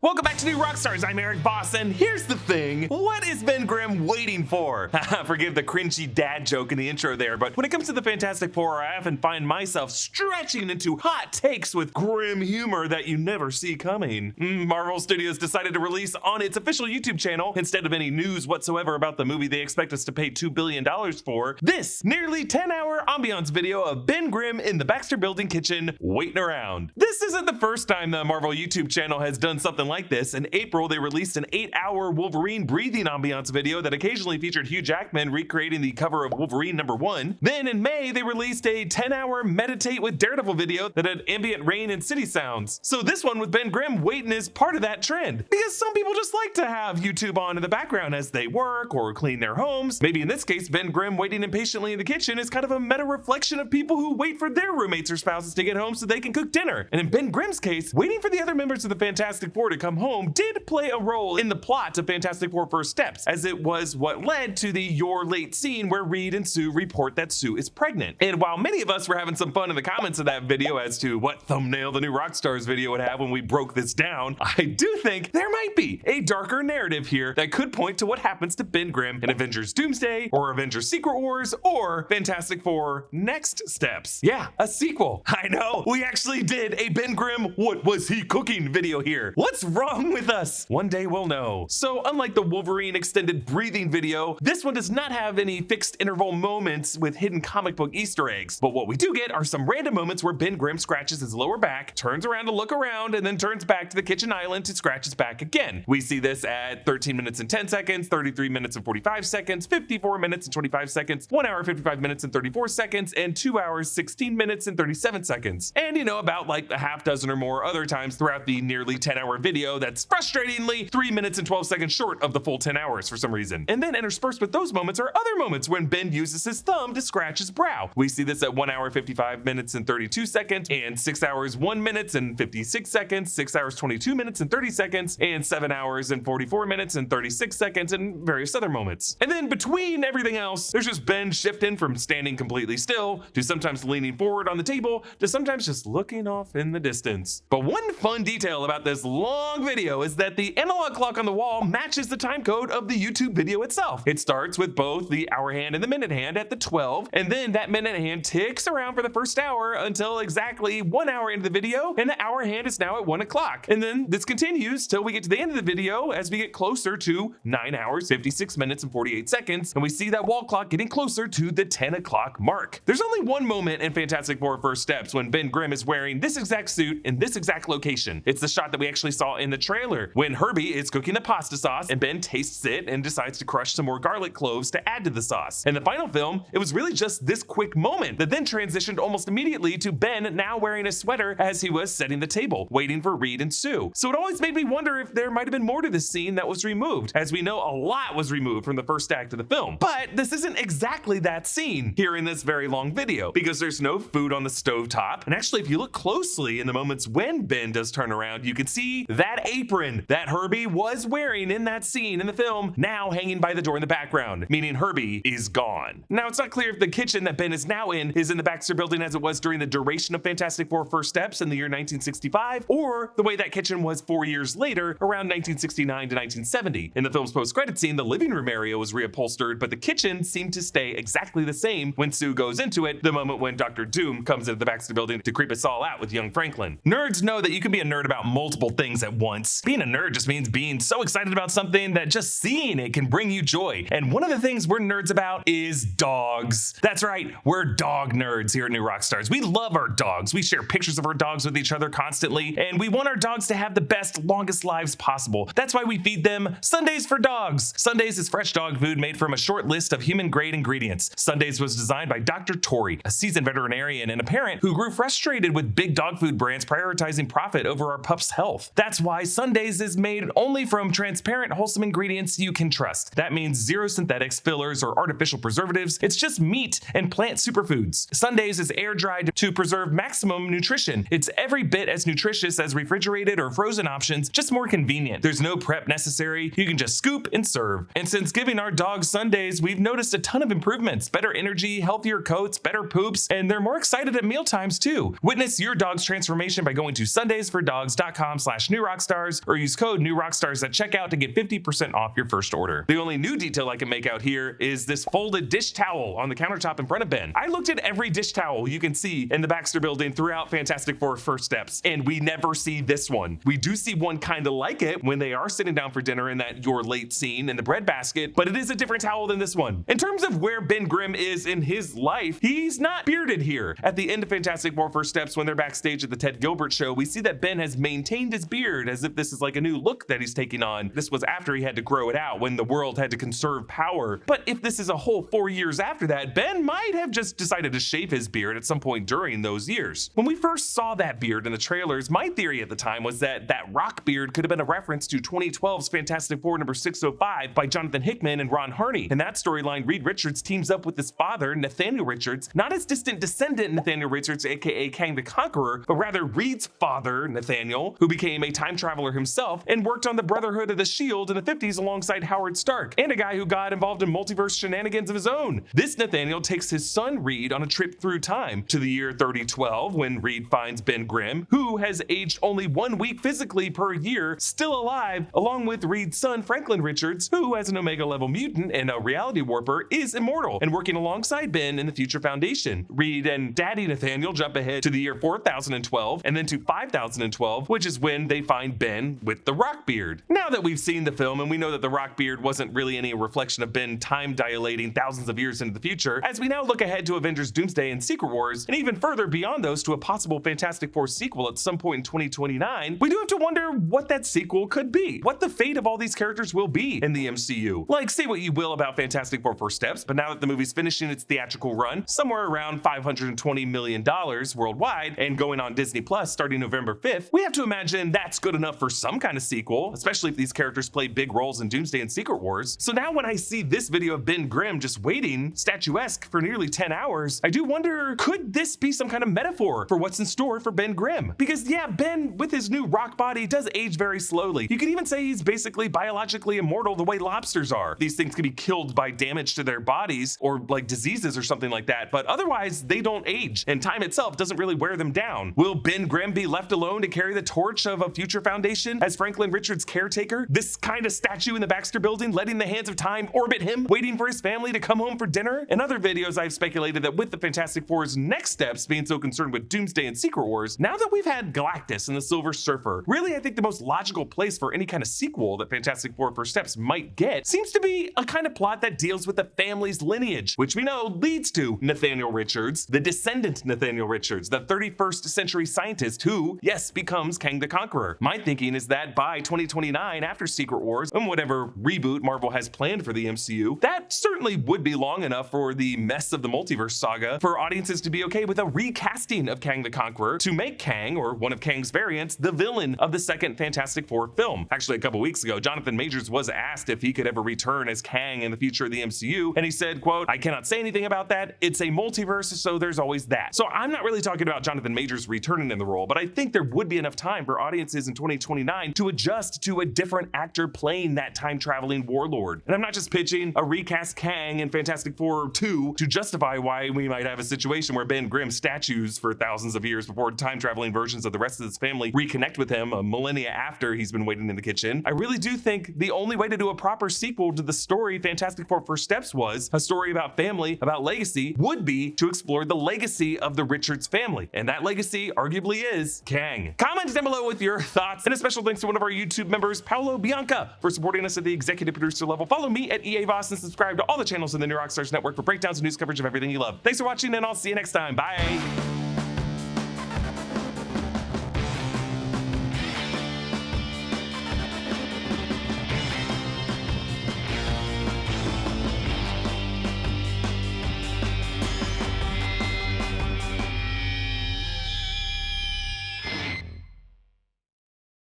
Welcome back to New Rockstars. I'm Erik Voss, and here's the thing. What is Ben Grimm waiting for? Forgive the cringy dad joke in the intro there, but when it comes to the Fantastic Four, I often find myself stretching into hot takes with grim humor that you never see coming. Marvel Studios decided to release on its official YouTube channel, instead of any news whatsoever about the movie they expect us to pay $2 billion for, this nearly 10-hour ambiance video of Ben Grimm in the Baxter Building kitchen waiting around. This isn't the first time the Marvel YouTube channel has done something like this. In April, they released an 8-hour Wolverine breathing ambiance video that occasionally featured Hugh Jackman recreating the cover of Wolverine #1. Then in May, they released a 10-hour Meditate with Daredevil video that had ambient rain and city sounds. So this one with Ben Grimm waiting is part of that trend, because some people just like to have YouTube on in the background as they work or clean their homes. Maybe in this case, Ben Grimm waiting impatiently in the kitchen is kind of a meta reflection of people who wait for their roommates or spouses to get home so they can cook dinner. And in Ben Grimm's case, waiting for the other members of the Fantastic Four to come home did play a role in the plot of Fantastic Four First Steps, as it was what led to the "You're late" scene where Reed and Sue report that Sue is pregnant. And while many of us were having some fun in the comments of that video as to what thumbnail the new Rockstars video would have when we broke this down, I do think there might be a darker narrative here that could point to what happens to Ben Grimm in Avengers Doomsday, or Avengers Secret Wars, or Fantastic Four Next Steps. Yeah, a sequel. I know, we actually did a Ben Grimm "What was he cooking" video here. What's wrong with us? One day we'll know. So unlike the Wolverine extended breathing video, this one does not have any fixed interval moments with hidden comic book Easter eggs. But what we do get are some random moments where Ben Grimm scratches his lower back, turns around to look around, and then turns back to the kitchen island to scratch his back again. We see this at 13 minutes and 10 seconds, 33 minutes and 45 seconds, 54 minutes and 25 seconds, 1 hour 55 minutes and 34 seconds, and 2 hours 16 minutes and 37 seconds. And about like a half dozen or more other times throughout the nearly 10-hour video that's frustratingly 3 minutes and 12 seconds short of the full 10 hours for some reason. And then interspersed with those moments are other moments when Ben uses his thumb to scratch his brow. We see this at 1 hour 55 minutes and 32 seconds, and 6 hours 1 minutes and 56 seconds, 6 hours 22 minutes and 30 seconds, and 7 hours and 44 minutes and 36 seconds, and various other moments. And then between everything else, there's just Ben shifting from standing completely still to sometimes leaning forward on the table to sometimes just looking off in the distance. But one fun detail about this long video is that the analog clock on the wall matches the time code of the YouTube video itself. It starts with both the hour hand and the minute hand at the 12, and then that minute hand ticks around for the first hour until exactly 1 hour into the video, and the hour hand is now at 1 o'clock. And then this continues till we get to the end of the video as we get closer to 9 hours, 56 minutes, and 48 seconds, and we see that wall clock getting closer to the 10 o'clock mark. There's only one moment in Fantastic Four First Steps when Ben Grimm is wearing this exact suit in this exact location. It's the shot that we actually saw in the trailer when Herbie is cooking the pasta sauce and Ben tastes it and decides to crush some more garlic cloves to add to the sauce. In the final film, it was really just this quick moment that then transitioned almost immediately to Ben now wearing a sweater as he was setting the table, waiting for Reed and Sue. So it always made me wonder if there might have been more to this scene that was removed. As we know, a lot was removed from the first act of the film. But this isn't exactly that scene here in this very long video, because there's no food on the stovetop. And actually, if you look closely in the moments when Ben does turn around, you can see that apron that Herbie was wearing in that scene in the film now hanging by the door in the background, meaning Herbie is gone. Now, it's not clear if the kitchen that Ben is now in is in the Baxter Building as it was during the duration of Fantastic Four First Steps in the year 1965, or the way that kitchen was 4 years later, around 1969 to 1970. In the film's post-credit scene, the living room area was reupholstered, but the kitchen seemed to stay exactly the same when Sue goes into it, the moment when Dr. Doom comes into the Baxter Building to creep us all out with young Franklin. Nerds know that you can be a nerd about multiple things at once. Being a nerd just means being so excited about something that just seeing it can bring you joy. And one of the things we're nerds about is dogs. That's right, we're dog nerds here at New Rockstars. We love our dogs. We share pictures of our dogs with each other constantly, and we want our dogs to have the best, longest lives possible. That's why we feed them Sundays for Dogs. Sundays is fresh dog food made from a short list of human-grade ingredients. Sundays was designed by Dr. Tori, a seasoned veterinarian and a parent who grew frustrated with big dog food brands prioritizing profit over our pups' health. That's why Sundays is made only from transparent, wholesome ingredients you can trust. That means zero synthetics, fillers, or artificial preservatives. It's just meat and plant superfoods. Sundays is air-dried to preserve maximum nutrition. It's every bit as nutritious as refrigerated or frozen options, just more convenient. There's no prep necessary. You can just scoop and serve. And since giving our dogs Sundays, we've noticed a ton of improvements. Better energy, healthier coats, better poops, and they're more excited at mealtimes too. Witness your dog's transformation by going to sundaysfordogs.com/newrockstars Rockstars or use code NEWROCKSTARS at checkout to get 50% off your first order. The only new detail I can make out here is this folded dish towel on the countertop in front of Ben. I looked at every dish towel you can see in the Baxter building throughout Fantastic Four First Steps, and we never see this one. We do see one kind of like it when they are sitting down for dinner in that "you're late" scene in the breadbasket, but it is a different towel than this one. In terms of where Ben Grimm is in his life, he's not bearded here. At the end of Fantastic Four First Steps, when they're backstage at the Ted Gilbert show, we see that Ben has maintained his beard as if this is like a new look that he's taking on. This was after he had to grow it out when the world had to conserve power. But if this is a whole 4 years after that, Ben might have just decided to shave his beard at some point during those years. When we first saw that beard in the trailers, my theory at the time was that that rock beard could have been a reference to 2012's Fantastic Four number 605 by Jonathan Hickman and Ron Harney. In that storyline, Reed Richards teams up with his father, Nathaniel Richards, not his distant descendant Nathaniel Richards, aka Kang the Conqueror, but rather Reed's father, Nathaniel, who became a time traveler himself and worked on the Brotherhood of the Shield in the 50s alongside Howard Stark, and a guy who got involved in multiverse shenanigans of his own. This Nathaniel takes his son Reed on a trip through time to the year 3012 when Reed finds Ben Grimm, who has aged only 1 week physically per year, still alive, along with Reed's son Franklin Richards, who as an Omega level mutant and a reality warper is immortal and working alongside Ben in the Future Foundation. Reed and Daddy Nathaniel jump ahead to the year 4012 and then to 5012, which is when they find Ben with the rock beard. Now that we've seen the film and we know that the rock beard wasn't really any reflection of Ben time dilating thousands of years into the future, as we now look ahead to Avengers Doomsday and Secret Wars, and even further beyond those to a possible Fantastic Four sequel at some point in 2029, we do have to wonder what that sequel could be, what the fate of all these characters will be in the MCU. Like, say what you will about Fantastic Four First Steps, but now that the movie's finishing its theatrical run, somewhere around $520 million worldwide, and going on Disney Plus starting November 5th, we have to imagine that's good enough for some kind of sequel, especially if these characters play big roles in Doomsday and Secret Wars. So now when I see this video of Ben Grimm just waiting, statuesque, for nearly 10 hours, I do wonder, could this be some kind of metaphor for what's in store for Ben Grimm? Because yeah, Ben, with his new rock body, does age very slowly. You could even say he's basically biologically immortal the way lobsters are. These things can be killed by damage to their bodies or like diseases or something like that, but otherwise they don't age, and time itself doesn't really wear them down. Will Ben Grimm be left alone to carry the torch of a future foundation as Franklin Richards' caretaker? This kind of statue in the Baxter building letting the hands of time orbit him, waiting for his family to come home for dinner? In other videos, I've speculated that with the Fantastic Four's next steps being so concerned with Doomsday and Secret Wars, now that we've had Galactus and the Silver Surfer, really I think the most logical place for any kind of sequel that Fantastic Four First Steps might get seems to be a kind of plot that deals with the family's lineage, which we know leads to Nathaniel Richards, the descendant Nathaniel Richards, the 31st century scientist who, yes, becomes Kang the Conqueror. My thinking is that by 2029, after Secret Wars and whatever reboot Marvel has planned for the MCU, that certainly would be long enough for the mess of the multiverse saga for audiences to be okay with a recasting of Kang the Conqueror to make Kang, or one of Kang's variants, the villain of the second Fantastic Four film. Actually, a couple weeks ago, Jonathan Majors was asked if he could ever return as Kang in the future of the MCU, and he said, quote, "I cannot say anything about that. It's a multiverse, so there's always that." So I'm not really talking about Jonathan Majors returning in the role, but I think there would be enough time for audiences in 2029 to adjust to a different actor playing that time-traveling warlord. And I'm not just pitching a recast Kang in Fantastic Four 2 to justify why we might have a situation where Ben Grimm statues for thousands of years before time-traveling versions of the rest of his family reconnect with him a millennia after he's been waiting in the kitchen. I really do think the only way to do a proper sequel to the story Fantastic Four First Steps was, a story about family, about legacy, would be to explore the legacy of the Richards family. And that legacy arguably is Kang. Comment down below with your thoughts, and a special thanks to one of our YouTube members, Paulo Bianca, for supporting us at the executive producer level. Follow me at EA Voss and subscribe to all the channels in the New Rockstars network for breakdowns and news coverage of everything you love. Thanks for watching, and I'll see you next time. Bye.